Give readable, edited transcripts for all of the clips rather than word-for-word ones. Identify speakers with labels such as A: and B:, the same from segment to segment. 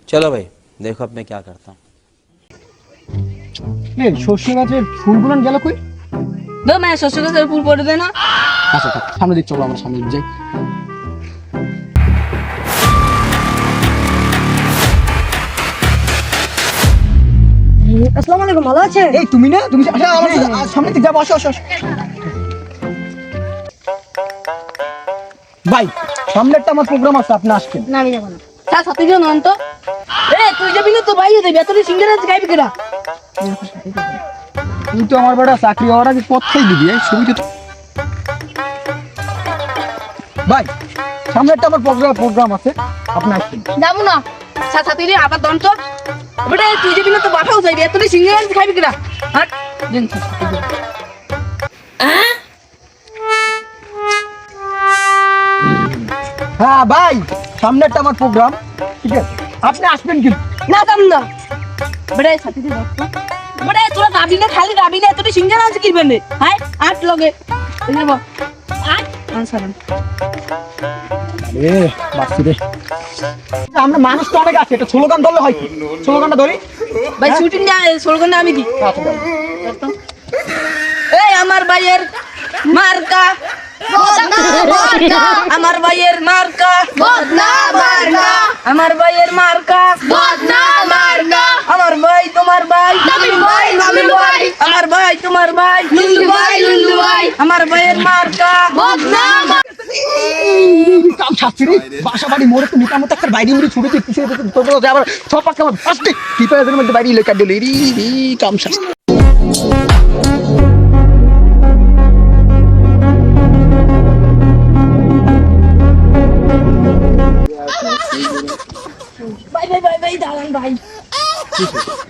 A: चलो भाई देखो अब मैं क्या करता हूँ।
B: এই সর্ষে গাছের ফুলগুলো গেল কই?
C: দে মা শ্বশুর গাছের ফুল পড়ে দে না।
B: আচ্ছা থাক, সামনে দিক চলো, আমরা সামনে দিক যাই।
C: আসসালামু আলাইকুম, ভালো আছেন?
B: এই তুমি না, তুমি আচ্ছা আমার সামনে দিক যাবো, আসো আসো আসো। ভাই সামনে একটা আমার প্রোগ্রাম আছে, আপনি আসছেন?
C: না আমি যাবো না। স্যার সাথে জন অন্ত এ তুই যাবি না তো বাইরে দেবে এতই সিঙ্গারা গাইবি কেডা?
B: তুই তো আমার বড় চাকরি হওয়ার আগে পথই দিবি, এই ছবিটা তো। ভাই সামনে একটা আমার প্রোগ্রাম আছে, আপনি আসছেন?
C: যাবো না। স্যার সাথে রে আবার দন্ত বেটা তুই যাবি না তো বাটাও যাইবি এতই সিঙ্গারা খাইবি কেডা? হাট দেন স্যার সাথে জন।
B: হ্যাঁ ভাই সামনে একটা আমার প্রোগ্রাম, ঠিক আছে আপনি আসবেন কিন্তু?
C: না যাম না বেটা সাথে রে দন্ত বেটা তোরা যাবি না, খালি যাবি না এতই সিঙ্গারা আছে কি বলবে? হাই আট লগে নেব আট আনসারাম
B: এ বাসি রে, আমরা মানুষ তো অনেক আছে, এটা স্লোগান ধরলে হয় কি? স্লোগানটা ধরি
C: ভাই শুটিং না স্লোগান আমি দি।
B: আচ্ছা ভাই।
C: এই আমার ভাইয়ের মার্কা বদনা মার্কা, আমার ভাইয়ের মার্কা বদনা মার্কা, আমার ভাইয়ের মার্কা বদনা মার্কা, আমার ভাই তোমার ভাই তুমি ভাই আমি ভাই, আমার ভাই তোমার ভাই লুল্লু ভাই, আমার ভাইয়ের মার্কা বদনা
B: কাম ছাড়ছি রে, বাসা বাড়ি মোড়ে তো মোটামুটি একটা বাইরে মুড়ি ছুটে দিচ্ছি, তোর আবার সব পাকে আমার ফার্স্টে টিপায়ের মধ্যে বাইরে লেখা দিল রি রি কাম ছাড়ছি।
C: ভাই ভাই ভাই ভাই দাঁড়ান ভাই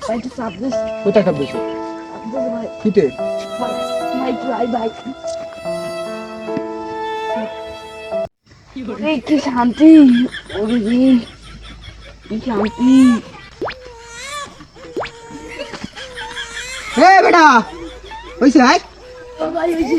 C: ভাই তো চাপ দিস
B: কোথায় খাবে সে?
C: ভাই
B: কিতে
C: ভাই ভাই ভাই এই কি শান্তি ওরে রে কি শান্তি।
B: এ বেটা হইছে,
C: ভাই ওই যে